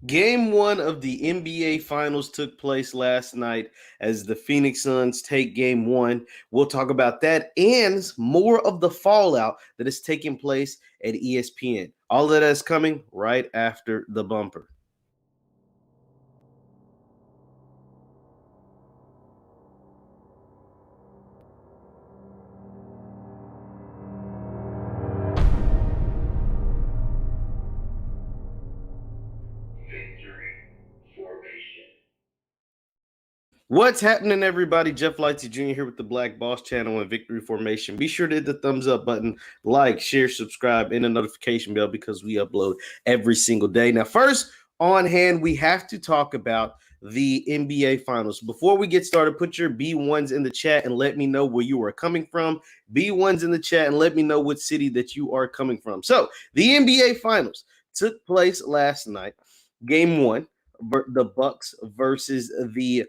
Game one of the NBA Finals took place last night as the Phoenix Suns take game one. We'll talk about that and more of the fallout that is taking place at ESPN. All of that is coming right after the bumper. What's happening, everybody? Jeff Lighty Jr. here with the Black Boss Channel and Victory Formation. Be sure to hit the thumbs up button, like, share, subscribe, and the notification bell because we upload every single day. Now, first on hand, we have to talk about the NBA Finals. Before we get started, put your B1s in the chat and let me know where you are coming from. B1s in the chat and let me know what city that you are coming from. So, the NBA Finals took place last night. Game one, the Bucks versus the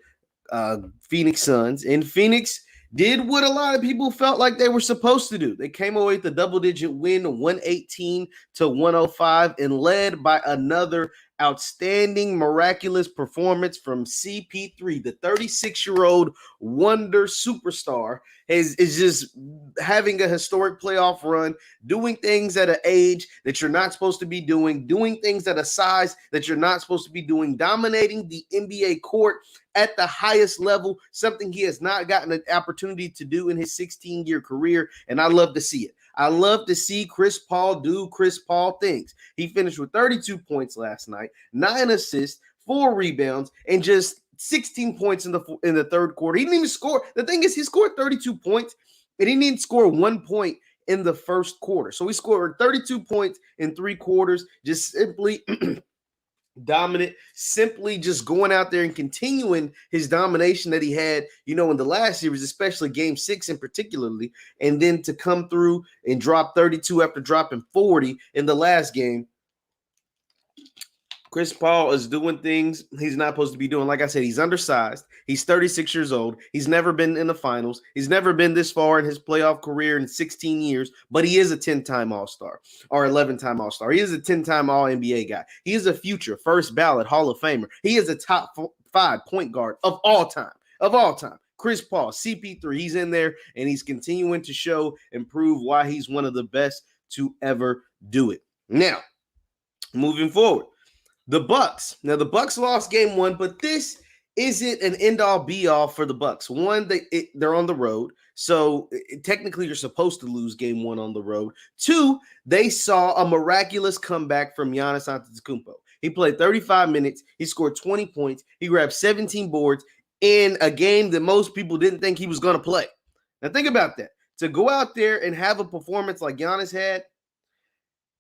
Phoenix Suns. And Phoenix did what a lot of people felt like they were supposed to do. They came away with a double-digit win, 118 to 105, and led by another outstanding, miraculous performance from CP3, the 36-year-old wonder superstar, is just having a historic playoff run, doing things at an age that you're not supposed to be doing things at a size that you're not supposed to be doing, dominating the NBA court at the highest level, something he has not gotten an opportunity to do in his 16-year career, and I love to see it. I love to see Chris Paul do Chris Paul things. He finished with 32 points last night, 9 assists, 4 rebounds, and just 16 points in the third quarter. He didn't even score. The thing is, he scored 32 points, and he didn't score 1 point in the first quarter. So he scored 32 points in 3 quarters, just simply dominant, simply just going out there and continuing his domination that he had, in the last series, especially game 6 in particularly, and then to come through and drop 32 after dropping 40 in the last game. Chris Paul is doing things he's not supposed to be doing. Like I said, he's undersized. He's 36 years old. He's never been in the finals. He's never been this far in his playoff career in 16 years, but he is a 10-time All-Star or 11-time All-Star. He is a 10-time All-NBA guy. He is a future first ballot Hall of Famer. He is a top 5 point guard of all time. Chris Paul, CP3, he's in there, and he's continuing to show and prove why he's one of the best to ever do it. Now, moving forward, the Bucks. Now, the Bucks lost game one, but this isn't an end-all, be-all for the Bucks. One, they're on the road, so technically you're supposed to lose game one on the road. 2, they saw a miraculous comeback from Giannis Antetokounmpo. He played 35 minutes. He scored 20 points. He grabbed 17 boards in a game that most people didn't think he was going to play. Now, think about that. To go out there and have a performance like Giannis had,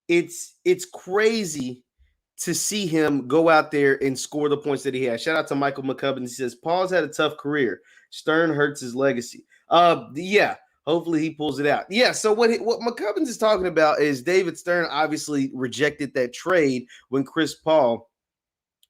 it's crazy to see him go out there and score the points that he has. Shout out to Michael McCubbin. He says, Paul's had a tough career. Stern hurts his legacy. Yeah, hopefully he pulls it out. Yeah, so what McCubbins is talking about is David Stern obviously rejected that trade when Chris Paul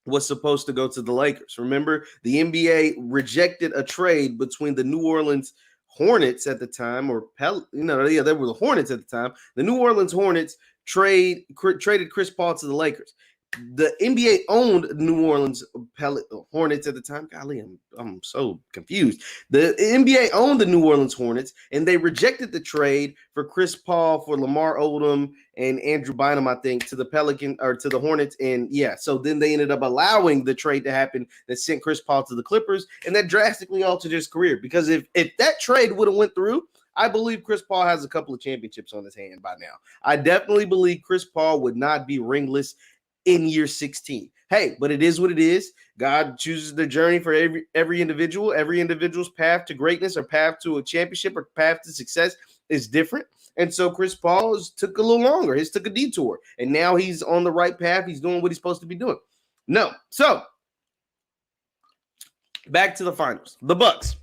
was supposed to go to the Lakers. Remember, the NBA rejected a trade between the New Orleans Hornets at the time, they were the Hornets at the time. The New Orleans Hornets traded Chris Paul to the Lakers. The NBA owned the New Orleans Hornets at the time. Golly, I'm so confused. The NBA owned the New Orleans Hornets, and they rejected the trade for Chris Paul for Lamar Odom and Andrew Bynum, I think, to the Hornets. And yeah, so then they ended up allowing the trade to happen that sent Chris Paul to the Clippers, and that drastically altered his career. Because if that trade would have went through, I believe Chris Paul has a couple of championships on his hand by now. I definitely believe Chris Paul would not be ringless in year 16. Hey, but it is what it is. God chooses the journey for every individual. Every individual's path to greatness or path to a championship or path to success is different. And so Chris Paul took a little longer. His took a detour. And now he's on the right path. He's doing what he's supposed to be doing. No. So, back to the finals. The Bucks.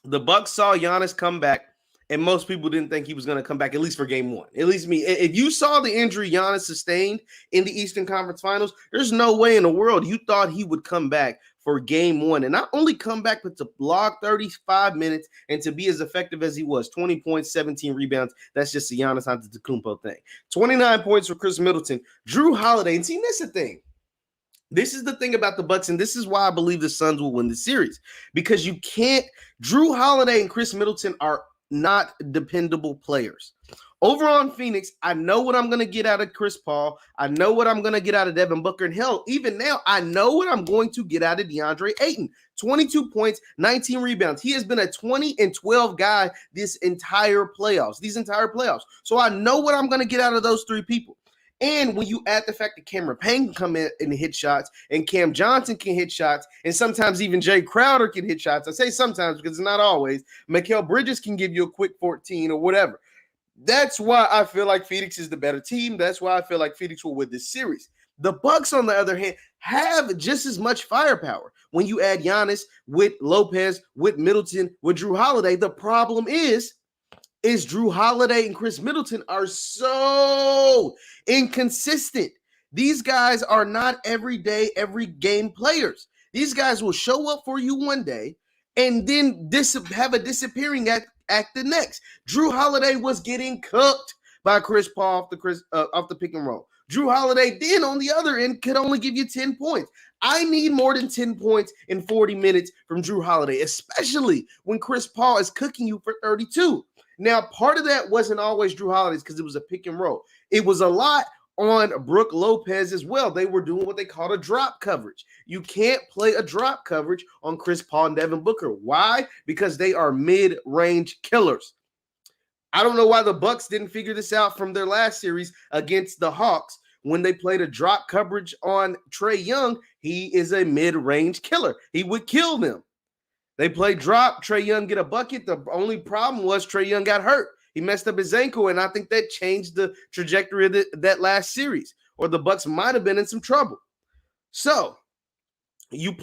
The Bucks saw Giannis come back, and most people didn't think he was going to come back, at least for game one. At least me. If you saw the injury Giannis sustained in the Eastern Conference Finals, there's no way in the world you thought he would come back for game one. And not only come back, but to log 35 minutes and to be as effective as he was. 20 points, 17 rebounds. That's just a Giannis Antetokounmpo thing. 29 points for Chris Middleton. Drew Holiday. And see, that's the thing. This is the thing about the Bucks, and this is why I believe the Suns will win the series. Because you can't. Drew Holiday and Chris Middleton are not dependable players. Over on Phoenix, I know what I'm going to get out of Chris Paul. I know what I'm going to get out of Devin Booker. And hell, even now, I know what I'm going to get out of DeAndre Ayton. 22 points, 19 rebounds. He has been a 20 and 12 guy these entire playoffs. So I know what I'm going to get out of those three people. And when you add the fact that Cameron Payne can come in and hit shots, and Cam Johnson can hit shots, and sometimes even Jay Crowder can hit shots. I say sometimes because it's not always. Mikal Bridges can give you a quick 14 or whatever. That's why I feel like Phoenix is the better team. That's why I feel like Phoenix will win this series. The Bucks, on the other hand, have just as much firepower. When you add Giannis with Lopez, with Middleton, with Drew Holiday, the problem is Drew Holiday and Chris Middleton are so inconsistent. These guys are not every day, every game players. These guys will show up for you one day and then have a disappearing act the next. Drew Holiday was getting cooked by Chris Paul off the pick and roll. Drew Holiday then on the other end could only give you 10 points. I need more than 10 points in 40 minutes from Drew Holiday, especially when Chris Paul is cooking you for 32. Now, part of that wasn't always Drew Holiday's because it was a pick and roll. It was a lot on Brook Lopez as well. They were doing what they called a drop coverage. You can't play a drop coverage on Chris Paul and Devin Booker. Why? Because they are mid-range killers. I don't know why the Bucks didn't figure this out from their last series against the Hawks. When they played a drop coverage on Trae Young, he is a mid-range killer. He would kill them. They played drop, Trae Young get a bucket. The only problem was Trae Young got hurt. He messed up his ankle, and I think that changed the trajectory of that last series, or the Bucks might have been in some trouble. So you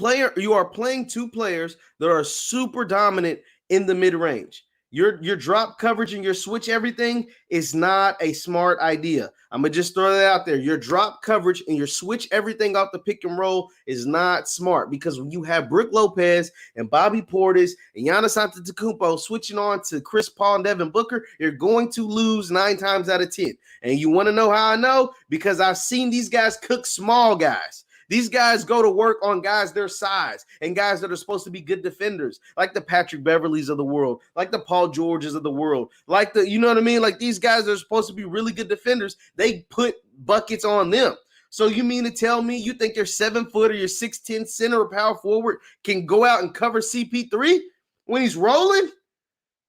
are playing two players that are super dominant in the mid-range. Your drop coverage and your switch everything is not a smart idea. I'm going to just throw that out there. Your drop coverage and your switch everything off the pick and roll is not smart, because when you have Brook Lopez and Bobby Portis and Giannis Antetokounmpo switching on to Chris Paul and Devin Booker, you're going to lose 9 times out of 10. And you want to know how I know? Because I've seen these guys cook small guys. These guys go to work on guys their size and guys that are supposed to be good defenders, like the Patrick Beverleys of the world, like the Paul Georges of the world, like you know what I mean? Like these guys that are supposed to be really good defenders, they put buckets on them. So you mean to tell me you think your 7-foot or your 6'10" center or power forward can go out and cover CP3 when he's rolling?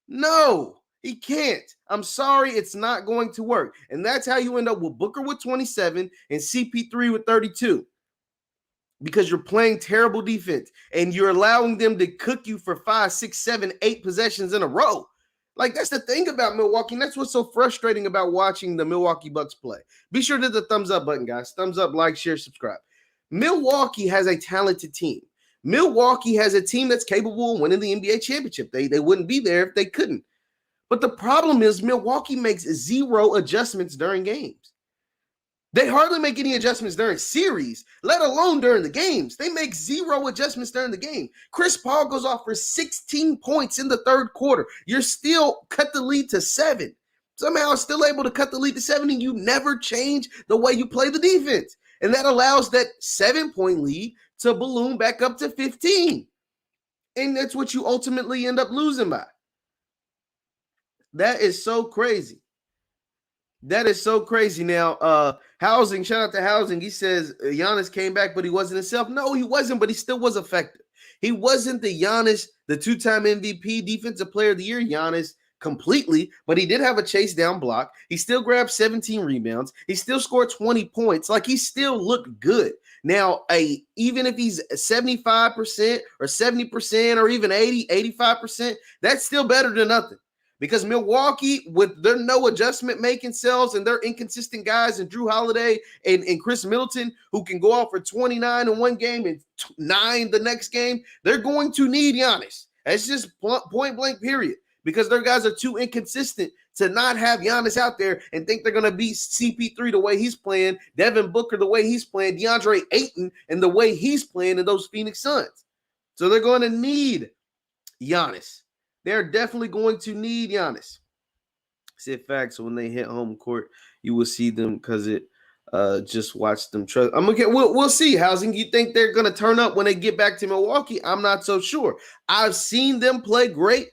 No, he can't. I'm sorry, it's not going to work. And that's how you end up with Booker with 27 and CP3 with 32. Because you're playing terrible defense and you're allowing them to cook you for 5, 6, 7, 8 possessions in a row. Like, that's the thing about Milwaukee. And that's what's so frustrating about watching the Milwaukee Bucks play. Be sure to hit the thumbs up button, guys. Thumbs up, like, share, subscribe. Milwaukee has a talented team. Milwaukee has a team that's capable of winning the NBA championship. They wouldn't be there if they couldn't. But the problem is Milwaukee makes 0 adjustments during games. They hardly make any adjustments during series, let alone during the games. They make 0 adjustments during the game. Chris Paul goes off for 16 points in the third quarter. You're still cut the lead to 7. Somehow still able to cut the lead to 7, and you never change the way you play the defense. And that allows that 7-point lead to balloon back up to 15. And that's what you ultimately end up losing by. That is so crazy. That is so crazy. Now, Housing, shout out to Housing. He says Giannis came back, but he wasn't himself. No, he wasn't, but he still was effective. He wasn't the Giannis, the 2-time MVP, Defensive Player of the Year Giannis completely, but he did have a chase down block. He still grabbed 17 rebounds. He still scored 20 points. Like, he still looked good. Now, even if he's 75% or 70% or even 80, 85%, that's still better than nothing. Because Milwaukee, with their no adjustment making selves and their inconsistent guys and Drew Holiday and Chris Middleton, who can go out for 29 in one game and 9 the next game, they're going to need Giannis. That's just point blank, period. Because their guys are too inconsistent to not have Giannis out there and think they're going to beat CP3 the way he's playing, Devin Booker the way he's playing, DeAndre Ayton and the way he's playing in those Phoenix Suns. So they're going to need Giannis. They're definitely going to need Giannis. Said facts. So when they hit home court, you will see them because it Just watch them. I'm gonna get. We'll see. Housing. You think they're gonna turn up when they get back to Milwaukee? I'm not so sure. I've seen them play great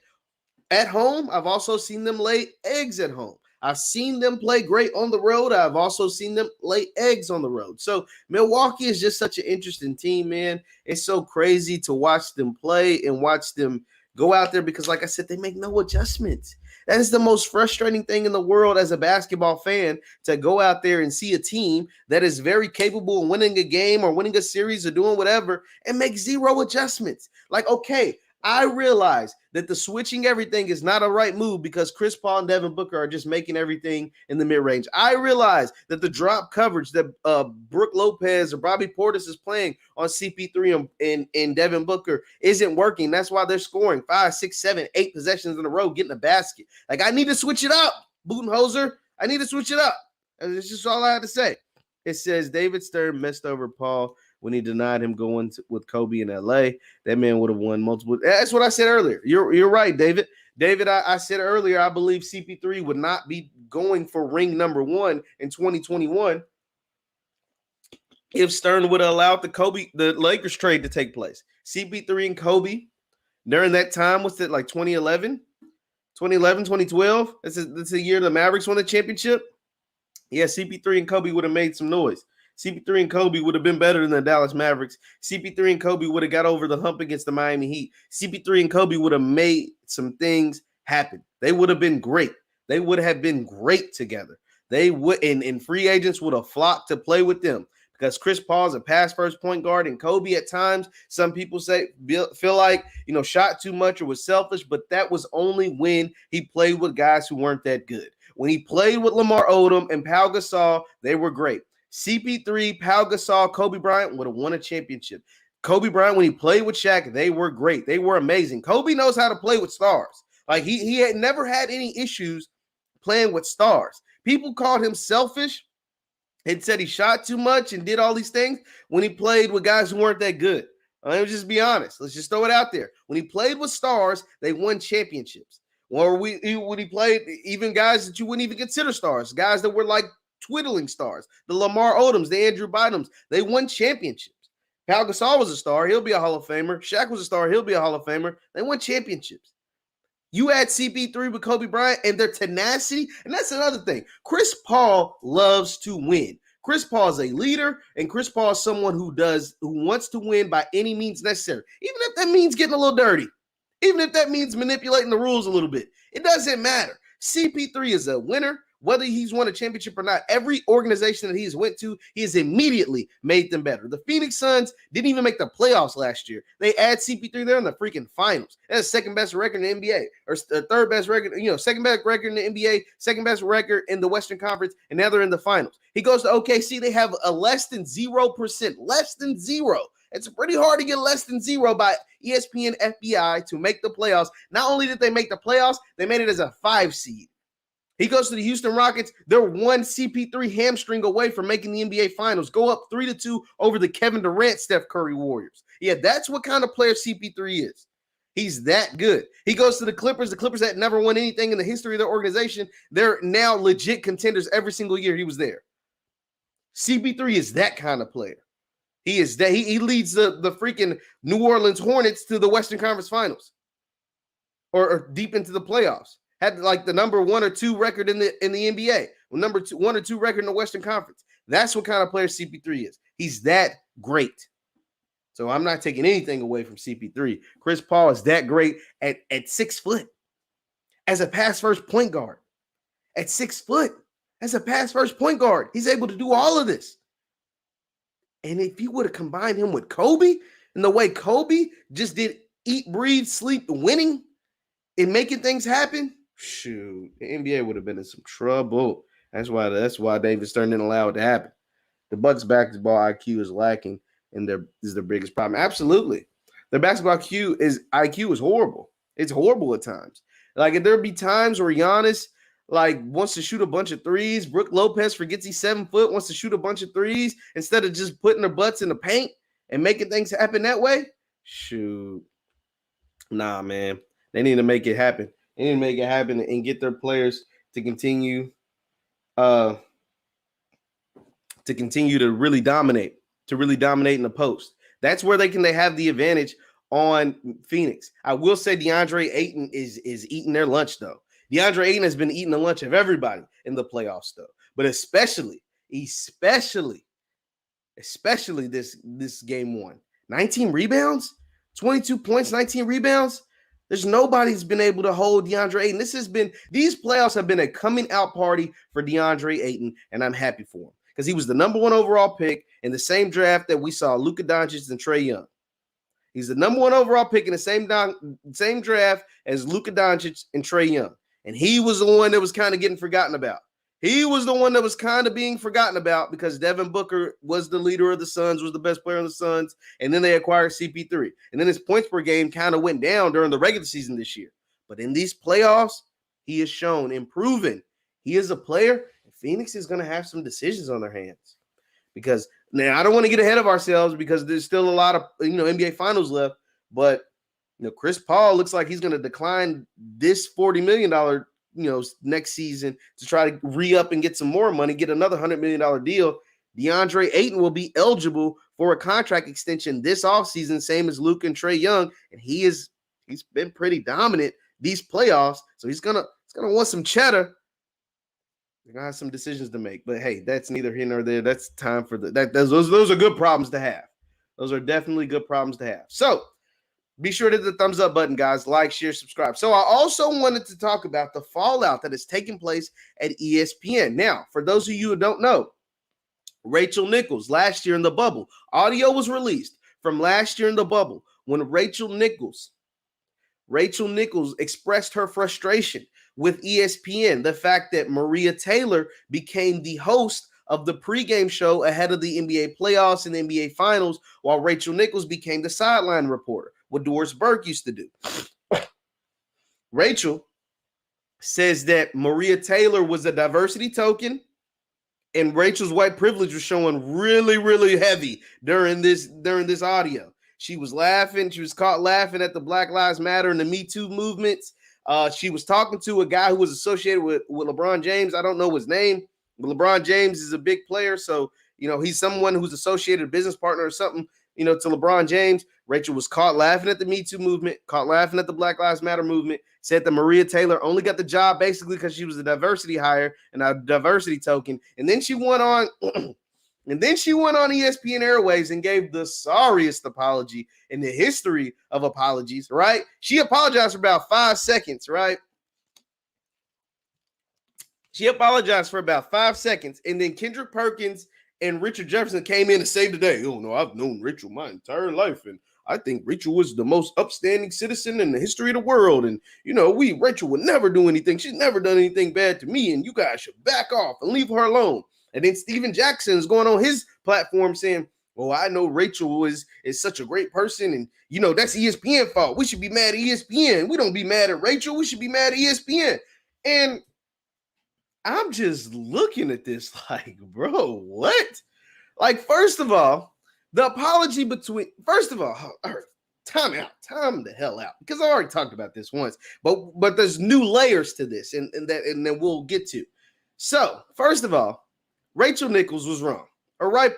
at home. I've also seen them lay eggs at home. I've seen them play great on the road. I've also seen them lay eggs on the road. So Milwaukee is just such an interesting team, man. It's so crazy to watch them play and watch them go out there because, like I said, they make no adjustments. That is the most frustrating thing in the world as a basketball fan, to go out there and see a team that is very capable of winning a game or winning a series or doing whatever and make zero adjustments. Like, okay, I realize that the switching everything is not a right move because Chris Paul and Devin Booker are just making everything in the mid-range. I realize that the drop coverage that Brook Lopez or Bobby Portis is playing on CP3 and Devin Booker isn't working. That's why they're scoring 5, 6, 7, 8 possessions in a row, getting a basket. Like, I need to switch it up, Budenholzer. I need to switch it up. That's just all I had to say. It says David Stern messed over Paul when he denied him going with Kobe in LA. That man would have won multiple. That's what I said earlier. You're right, David. David, I said earlier, I believe CP3 would not be going for ring number 1 in 2021 if Stern would have allowed the Lakers trade to take place. CP3 and Kobe during that time, what's it, like 2011, 2012? This is the year the Mavericks won the championship. Yeah, CP3 and Kobe would have made some noise. CP3 and Kobe would have been better than the Dallas Mavericks. CP3 and Kobe would have got over the hump against the Miami Heat. CP3 and Kobe would have made some things happen. They would have been great. They would have been great together. They would, and free agents would have flocked to play with them because Chris Paul's a pass-first point guard, and Kobe at times, some people feel like, shot too much or was selfish, but that was only when he played with guys who weren't that good. When he played with Lamar Odom and Pau Gasol, they were great. CP3, Pau Gasol, Kobe Bryant would have won a championship. Kobe Bryant, when he played with Shaq, they were great. They were amazing. Kobe knows how to play with stars. Like, he had never had any issues playing with stars. People called him selfish and said he shot too much and did all these things when he played with guys who weren't that good. Let's just be honest. Let's just throw it out there. When he played with stars, they won championships. Or when he played even guys that you wouldn't even consider stars, guys that were like twiddling stars, the Lamar Odoms, the Andrew Bynums, they won championships. Pau Gasol was a star. He'll be a Hall of Famer. Shaq was a star. He'll be a Hall of Famer. They won championships. You add CP3 with Kobe Bryant and their tenacity, and that's another thing. Chris Paul loves to win. Chris Paul is a leader, and Chris Paul is someone who wants to win by any means necessary, even if that means getting a little dirty, even if that means manipulating the rules a little bit. It doesn't matter. CP3 is a winner. Whether he's won a championship or not, every organization that he's went to, he has immediately made them better. The Phoenix Suns didn't even make the playoffs last year. They add CP3 there in the freaking finals. That's the second best record in the NBA, or third best record, second best record in the NBA, second best record in the Western Conference, and now they're in the finals. He goes to OKC, they have a less than 0%, less than zero. It's pretty hard to get less than zero by ESPN FBI to make the playoffs. Not only did they make the playoffs, they made it as a 5 seed. He goes to the Houston Rockets. They're one CP3 hamstring away from making the NBA Finals. Go up 3-2 over the Kevin Durant, Steph Curry Warriors. Yeah, that's what kind of player CP3 is. He's that good. He goes to the Clippers. The Clippers that never won anything in the history of their organization. They're now legit contenders every single year he was there. CP3 is that kind of player. He is that. He leads the freaking New Orleans Hornets to the Western Conference Finals or deep into the playoffs. Had like the number 1 or 2 record in the NBA, number 1 or 2 record in the Western Conference. That's what kind of player CP3 is. He's that great. So I'm not taking anything away from CP3. Chris Paul is that great at 6 foot as a pass first point guard. At 6 foot as a pass first point guard, he's able to do all of this. And if you would have combined him with Kobe and the way Kobe just did eat, breathe, sleep, winning and making things happen, shoot, the NBA would have been in some trouble. That's why David Stern didn't allow it to happen. The Bucks' basketball IQ is lacking, and is their biggest problem. Absolutely, their basketball IQ is horrible. It's horrible at times. Like, there'd be times where Giannis wants to shoot a bunch of threes. Brook Lopez forgets he's 7 foot, wants to shoot a bunch of threes instead of just putting their butts in the paint and making things happen that way. Shoot, nah, man, they need to make it happen. They need to make it happen and get their players to continue to continue to really dominate in the post. That's where they have the advantage on Phoenix. I will say DeAndre Ayton is eating their lunch, though. DeAndre Ayton has been eating the lunch of everybody in the playoffs, though. But especially this game one. 19 rebounds, 22 points, 19 rebounds. There's nobody's been able to hold DeAndre Ayton. These playoffs have been a coming out party for DeAndre Ayton, and I'm happy for him because he was the number 1 overall pick in the same draft that we saw Luka Doncic and Trae Young. He's the number 1 overall pick in the same draft as Luka Doncic and Trae Young. And he was the one that was kind of getting forgotten about. He was the one that was kind of being forgotten about because Devin Booker was the leader of the Suns, was the best player on the Suns, and then they acquired CP3. And then his points per game kind of went down during the regular season this year. But in these playoffs, he has shown improving. He is a player, and Phoenix is going to have some decisions on their hands. Because now I don't want to get ahead of ourselves because there's still a lot of NBA Finals left, but Chris Paul looks like he's going to decline this $40 million next season to try to re-up and get some more money, get another $100 million deal. DeAndre Ayton will be eligible for a contract extension this offseason, same as Luke and Trae Young, and he's been pretty dominant these playoffs, so he's gonna want some cheddar. They're gonna have some decisions to make, but hey, that's neither here nor there. That's time for those are good problems to have. Those are definitely good problems to have. So be sure to hit the thumbs up button, guys. Like, share, subscribe. So I also wanted to talk about the fallout that is taking place at ESPN. Now, for those of you who don't know, Rachel Nichols, last year in the bubble, audio was released from last year in the bubble when Rachel Nichols expressed her frustration with ESPN, the fact that Maria Taylor became the host of the pregame show ahead of the NBA playoffs and the NBA finals, while Rachel Nichols became the sideline reporter, what Doris Burke used to do. Rachel says that Maria Taylor was a diversity token, and Rachel's white privilege was showing really, really heavy during this audio. She was laughing. She was caught laughing at the Black Lives Matter and the Me Too movements. She was talking to a guy who was associated with LeBron James. I don't know his name, but LeBron James is a big player. So, he's someone who's associated, a business partner or something, to LeBron James. Rachel was caught laughing at the Me Too movement, caught laughing at the Black Lives Matter movement, said that Maria Taylor only got the job basically because she was a diversity hire and a diversity token. And then she went on ESPN Airwaves and gave the sorriest apology in the history of apologies, right? She apologized for about 5 seconds, right? She apologized for about 5 seconds, and then Kendrick Perkins and Richard Jefferson came in and saved the day. Oh, no, I've known Rachel my entire life, and I think Rachel was the most upstanding citizen in the history of the world. And, Rachel would never do anything. She's never done anything bad to me, and you guys should back off and leave her alone. And then Steven Jackson is going on his platform saying, well, I know Rachel is such a great person, and, that's ESPN fault. We should be mad at ESPN. We don't be mad at Rachel. We should be mad at ESPN. And I'm just looking at this like, bro, what? Like, first of all, the apology time the hell out, because I already talked about this once, but there's new layers to this, and then we'll get to. So, first of all, Rachel Nichols was wrong. All right,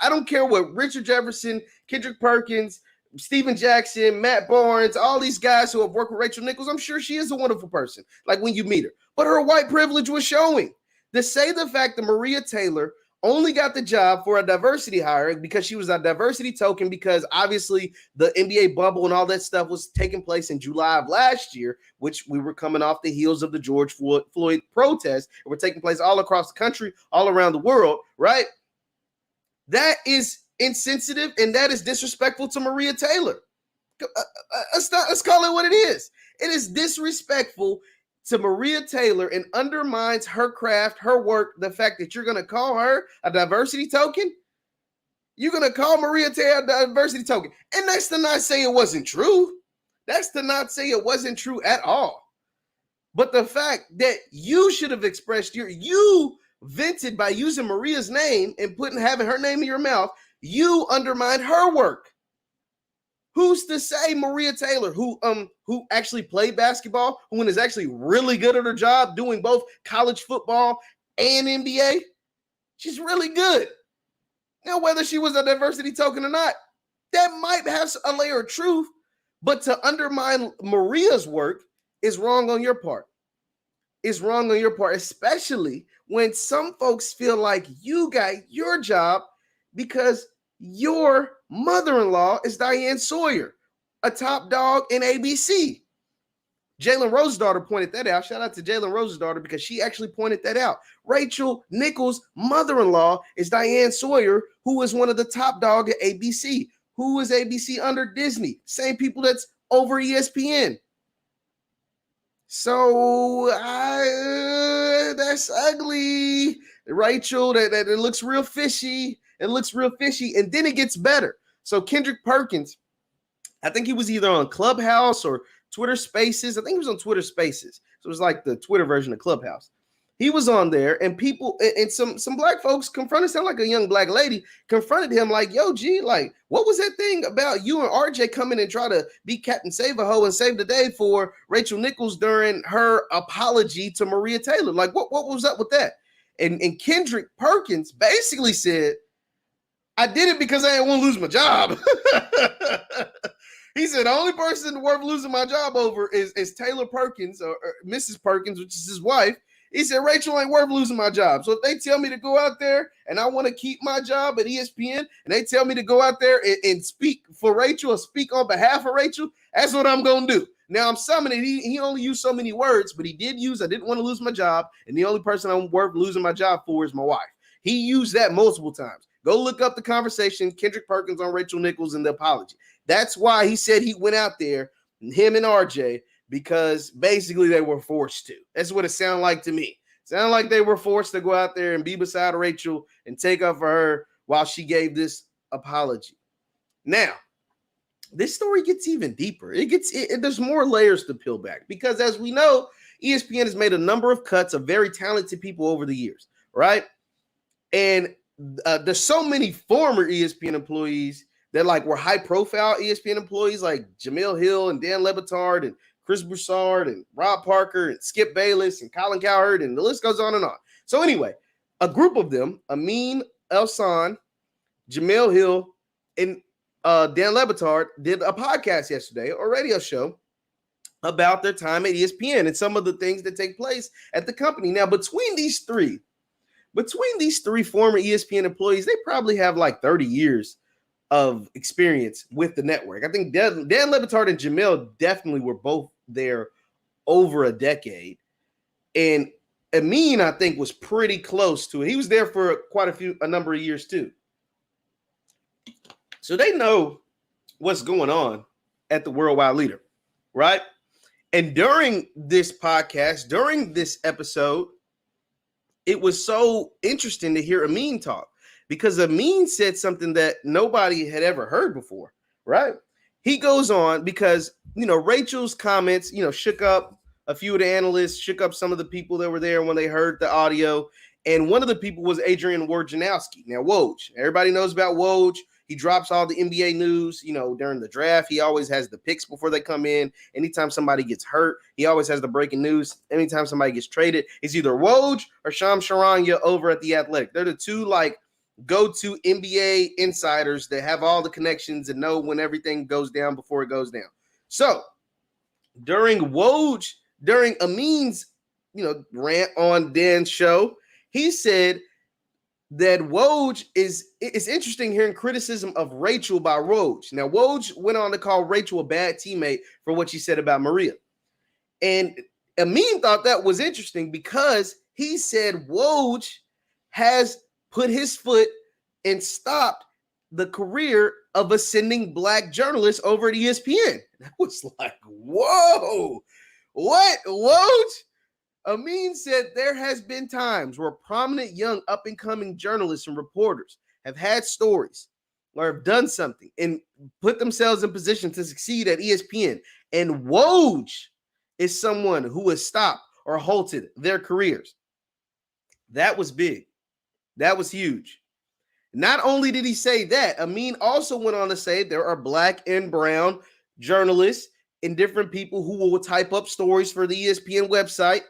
I don't care what Richard Jefferson, Kendrick Perkins, Steven Jackson, Matt Barnes, all these guys who have worked with Rachel Nichols, I'm sure she is a wonderful person, like when you meet her. But her white privilege was showing. To say the fact that Maria Taylor only got the job for a diversity hire because she was a diversity token, because obviously the NBA bubble and all that stuff was taking place in July of last year, which we were coming off the heels of the George Floyd protests that were taking place all across the country, all around the world, right? That is insensitive and that is disrespectful to Maria Taylor. Let's call it what it is. It is disrespectful to Maria Taylor and undermines her craft, her work, the fact that you're going to call her a diversity token. You're going to call Maria Taylor a diversity token. And that's to not say it wasn't true. That's to not say it wasn't true at all. But the fact that you should have expressed you vented by using Maria's name and having her name in your mouth, you undermined her work. Who's to say Maria Taylor, who actually played basketball, who is actually really good at her job doing both college football and NBA, She's really good. Now, whether she was a diversity token or not, that might have a layer of truth, but to undermine Maria's work is wrong on your part. It's wrong on your part, especially when some folks feel like you got your job because your mother-in-law is Diane Sawyer, a top dog in ABC. Jalen Rose's daughter pointed that out. Shout out to Jalen Rose's daughter because she actually pointed that out. Rachel Nichols' mother-in-law is Diane Sawyer, who is one of the top dog at ABC. Who is ABC under Disney? Same people that's over ESPN. So that's ugly. Rachel, that it looks real fishy. It looks real fishy. And then it gets better. So Kendrick Perkins, I think he was either on Clubhouse or Twitter Spaces. I think he was on Twitter Spaces. So it was like the Twitter version of Clubhouse. He was on there, and people and some black folks confronted, sound like a young black lady, confronted him like, yo, G, like, what was that thing about you and RJ coming and try to be Captain Save-A-Ho and save the day for Rachel Nichols during her apology to Maria Taylor? Like, what was up with that? And Kendrick Perkins basically said, I did it because I didn't want to lose my job. He said the only person worth losing my job over is Taylor Perkins or Mrs. Perkins, which is his wife. He said, Rachel ain't worth losing my job. So if they tell me to go out there and I want to keep my job at ESPN and they tell me to go out there and speak for Rachel or speak on behalf of Rachel, that's what I'm going to do. Now I'm summoning. He only used so many words, but he did use, I didn't want to lose my job. And the only person I'm worth losing my job for is my wife. He used that multiple times. Go look up the conversation, Kendrick Perkins on Rachel Nichols and the apology. That's why he said he went out there, him and RJ, because basically they were forced to. That's what it sounded like to me. It sounded like they were forced to go out there and be beside Rachel and take up for her while she gave this apology. Now, this story gets even deeper. There's more layers to peel back because, as we know, ESPN has made a number of cuts of very talented people over the years, right? And there's so many former ESPN employees that like were high-profile ESPN employees like Jamil Hill and Dan Le Batard and Chris Broussard and Rob Parker and Skip Bayless and Colin Cowherd, and the list goes on and on. So anyway, a group of them, Amin Elsan, Jamil Hill, and Dan Le Batard did a podcast yesterday, or radio show, about their time at ESPN and some of the things that take place at the company. Now, between these three former ESPN employees, they probably have like 30 years of experience with the network. I think Dan Le Batard and Jamil definitely were both there over a decade. And Amin, I think, was pretty close to it. He was there for a number of years too. So they know what's going on at the Worldwide Leader, right? And during this podcast, during this episode, it was so interesting to hear Amin talk because Amin said something that nobody had ever heard before, right? He goes on because, Rachel's comments, shook up a few of the analysts, shook up some of the people that were there when they heard the audio. And one of the people was Adrian Wojnarowski. Now, Woj, everybody knows about Woj. He drops all the NBA news, during the draft. He always has the picks before they come in. Anytime somebody gets hurt, he always has the breaking news. Anytime somebody gets traded, it's either Woj or Shams Charania over at The Athletic. They're the two, go-to NBA insiders that have all the connections and know when everything goes down before it goes down. So, during Amin's, rant on Dan's show, he said that it's interesting hearing criticism of Rachel by Woj. Now, Woj went on to call Rachel a bad teammate for what she said about Maria. And Amin thought that was interesting because he said Woj has put his foot and stopped the career of ascending black journalists over at ESPN. That was like, whoa, what, Woj? Amin said there has been times where prominent young up-and-coming journalists and reporters have had stories or have done something and put themselves in position to succeed at ESPN. And Woj is someone who has stopped or halted their careers. That was big. That was huge. Not only did he say that, Amin also went on to say there are black and brown journalists and different people who will type up stories for the ESPN website.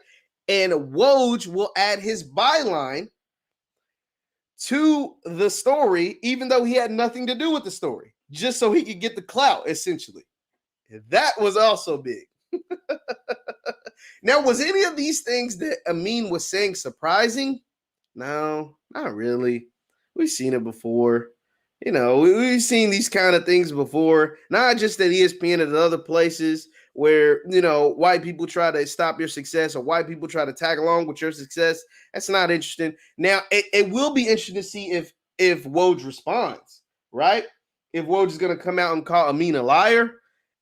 And Woj will add his byline to the story, even though he had nothing to do with the story, just so he could get the clout, essentially. That was also big. Now, was any of these things that Amin was saying surprising? No, not really. We've seen it before. We've seen these kind of things before, not just at ESPN and other places where, white people try to stop your success or white people try to tag along with your success. That's not interesting. Now, it will be interesting to see if Woj responds, right? If Woj is going to come out and call Amin a liar,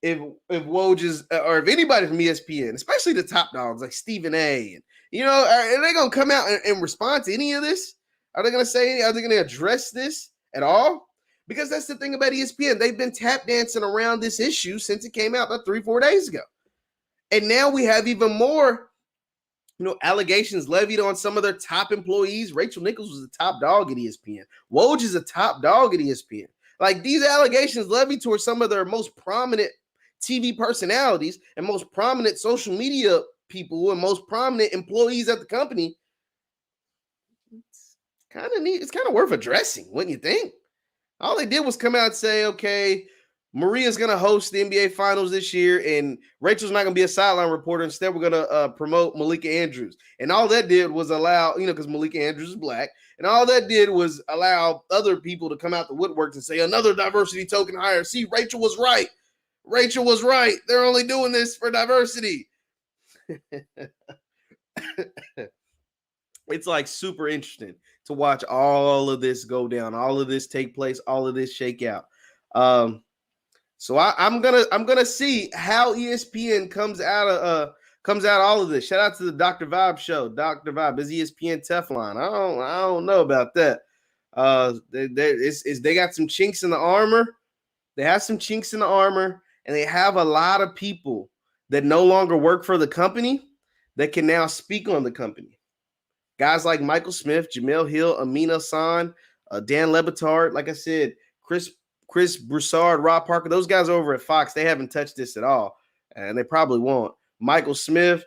if Woj is, or if anybody from ESPN, especially the top dogs like Stephen A. and are they going to come out and respond to any of this? Are they going to address this at all? Because that's the thing about ESPN. They've been tap dancing around this issue since it came out about 3-4 days ago. And now we have even more, allegations levied on some of their top employees. Rachel Nichols was a top dog at ESPN. Woj is a top dog at ESPN. Like, these allegations levied towards some of their most prominent TV personalities and most prominent social media people and most prominent employees at the company. It's kind of neat. It's kind of worth addressing, wouldn't you think? All they did was come out and say, okay, Maria's going to host the NBA Finals this year, and Rachel's not going to be a sideline reporter. Instead, we're going to promote Malika Andrews. And all that did was allow, because Malika Andrews is black, and all that did was allow other people to come out the woodworks and say, another diversity token hire. See, Rachel was right. Rachel was right. They're only doing this for diversity. It's like super interesting to watch all of this go down, all of this take place, all of this shake out. So I'm gonna see how ESPN comes out of all of this. Shout out to the Dr. Vibe show. Dr. Vibe is ESPN Teflon. I don't know about that. They got some chinks in the armor. They have some chinks in the armor, and they have a lot of people that no longer work for the company that can now speak on the company. Guys like Michael Smith, Jamel Hill, Amin Hassan, Dan Le Batard, like I said, Chris Broussard, Rob Parker, those guys over at Fox, they haven't touched this at all, and they probably won't. Michael Smith.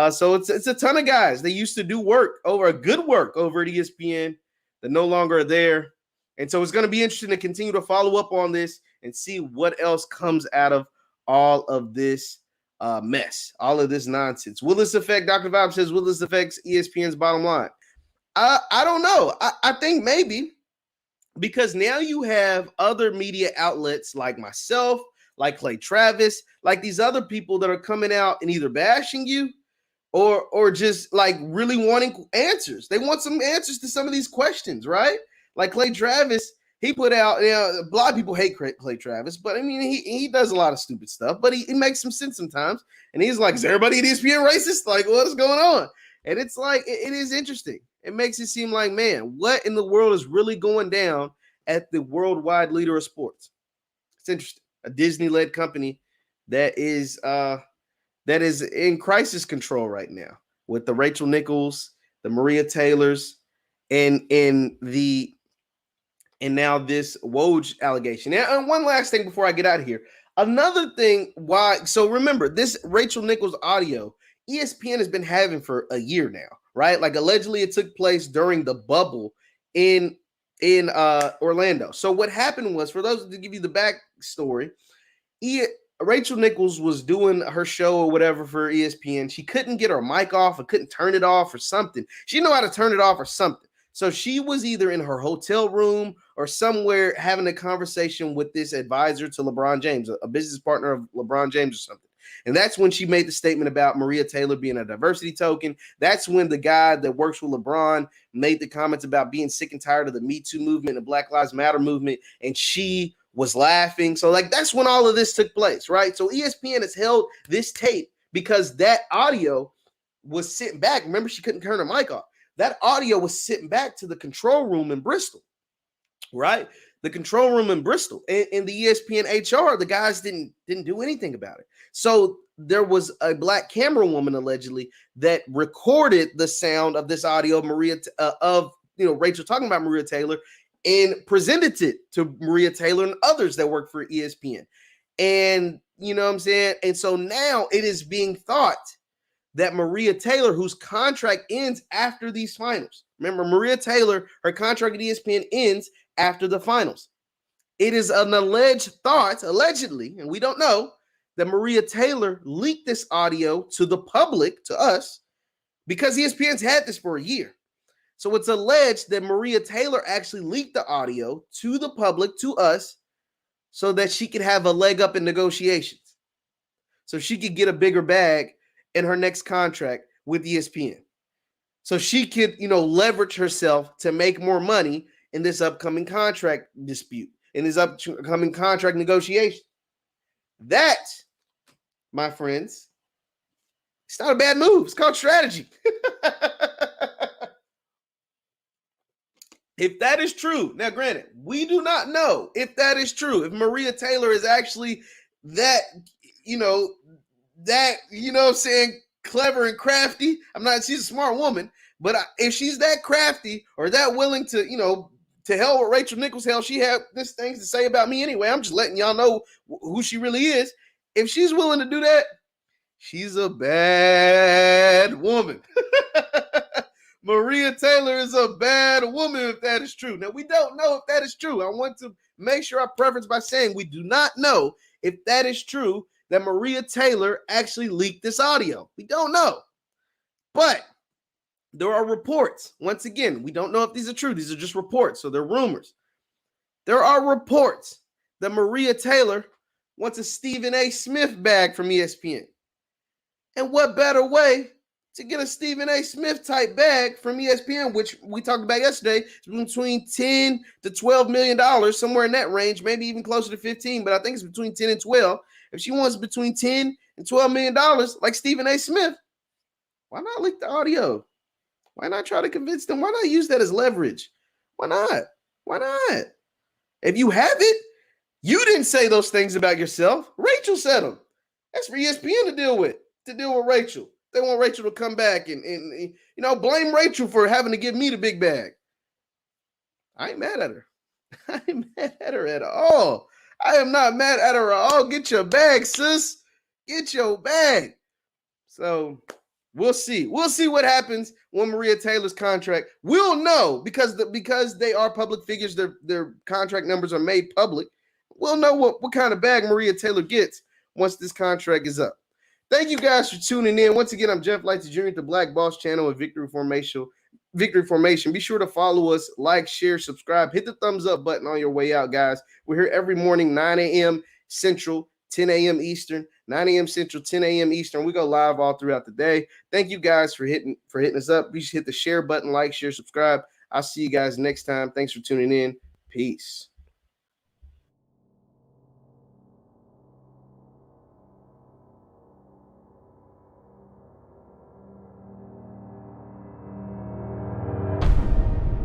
So it's a ton of guys. They used to do good work over at ESPN that no longer are there. And so it's going to be interesting to continue to follow up on this and see what else comes out of all of this mess, all of this nonsense. Will this affect, Dr. Vibe says, will this affect ESPN's bottom line? I don't know. I think maybe, because now you have other media outlets like myself, like Clay Travis, like these other people that are coming out and either bashing you or just like really wanting answers. They want some answers to some of these questions, right? Like Clay Travis, he put out, a lot of people hate Clay Travis, but I mean, he does a lot of stupid stuff, but he makes some sense sometimes. And he's like, is everybody at ESPN racist? Like, what is going on? And it's like, it is interesting. It makes it seem like, man, what in the world is really going down at the worldwide leader of sports? It's interesting. A Disney-led company that is in crisis control right now with the Rachel Nichols, the Maria Taylors, and now this Woj allegation. And one last thing before I get out of here. Another thing why, so remember, this Rachel Nichols audio, ESPN has been having for a year now, right? Like, allegedly it took place during the bubble in Orlando. So what happened was, for those to give you the backstory, Rachel Nichols was doing her show or whatever for ESPN. She couldn't get her mic off or couldn't turn it off or something. She didn't know how to turn it off or something. So she was either in her hotel room or somewhere having a conversation with this advisor to LeBron James, a business partner of LeBron James or something. And that's when she made the statement about Maria Taylor being a diversity token. That's when the guy that works with LeBron made the comments about being sick and tired of the Me Too movement and Black Lives Matter movement. And she was laughing. So, like, that's when all of this took place, right? So ESPN has held this tape because that audio was sitting back. Remember, she couldn't turn her mic off. That audio was sitting back to the control room in Bristol, right? The control room in Bristol. And the ESPN HR, the guys didn't do anything about it. So there was a black camera woman allegedly that recorded the sound of this audio of Rachel talking about Maria Taylor and presented it to Maria Taylor and others that work for ESPN. And you know what I'm saying? And so now it is being thought that Maria Taylor, whose contract ends after these finals, Remember, Maria Taylor, her contract at ESPN ends after the finals. It is an alleged thought, allegedly, and we don't know, that Maria Taylor leaked this audio to the public, to us, because ESPN's had this for a year. So it's alleged that Maria Taylor actually leaked the audio to the public, to us, so that she could have a leg up in negotiations. So she could get a bigger bag in her next contract with ESPN. So she could, leverage herself to make more money in this upcoming contract dispute, in this upcoming contract negotiation. That, my friends, it's not a bad move. It's called strategy. If that is true, now granted, we do not know if that is true, if Maria Taylor is actually that, saying, clever and crafty. She's a smart woman, but if she's that crafty or that willing to, to hell with Rachel Nichols, hell, she had this things to say about me anyway. I'm just letting y'all know who she really is. If she's willing to do that, she's a bad woman. Maria Taylor is a bad woman if that is true. Now, we don't know if that is true. I want to make sure I preface by saying we do not know if that is true, that Maria Taylor actually leaked this audio. We don't know. But there are reports. Once again, we don't know if these are true. These are just reports, so they're rumors. There are reports that Maria Taylor wants a Stephen A. Smith bag from ESPN. And what better way to get a Stephen A. Smith type bag from ESPN, which we talked about yesterday, is between $10 to $12 million, somewhere in that range, maybe even closer to 15, but I think it's between 10 and 12. If she wants between $10 and $12 million, like Stephen A. Smith, why not leak the audio? Why not try to convince them? Why not use that as leverage? Why not? Why not? If you have it, you didn't say those things about yourself. Rachel said them. That's for ESPN to deal with Rachel. They want Rachel to come back and blame Rachel for having to give me the big bag. I ain't mad at her. I ain't mad at her at all. I am not mad at her at all. Get your bag, sis. Get your bag. So we'll see. We'll see what happens when Maria Taylor's contract. We'll know because they are public figures. Their contract numbers are made public. We'll know what kind of bag Maria Taylor gets once this contract is up. Thank you guys for tuning in. Once again, I'm Jeff Lights Jr. at the Black Boss channel at Victory Formation. Be sure to follow us, like, share, subscribe. Hit the thumbs up button on your way out, guys. We're here every morning, 9 a.m. Central, 10 a.m. Eastern, 9 a.m. Central, 10 a.m. Eastern. We go live all throughout the day. Thank you guys for hitting us up. Be sure to hit the share button, like, share, subscribe. I'll see you guys next time. Thanks for tuning in. Peace.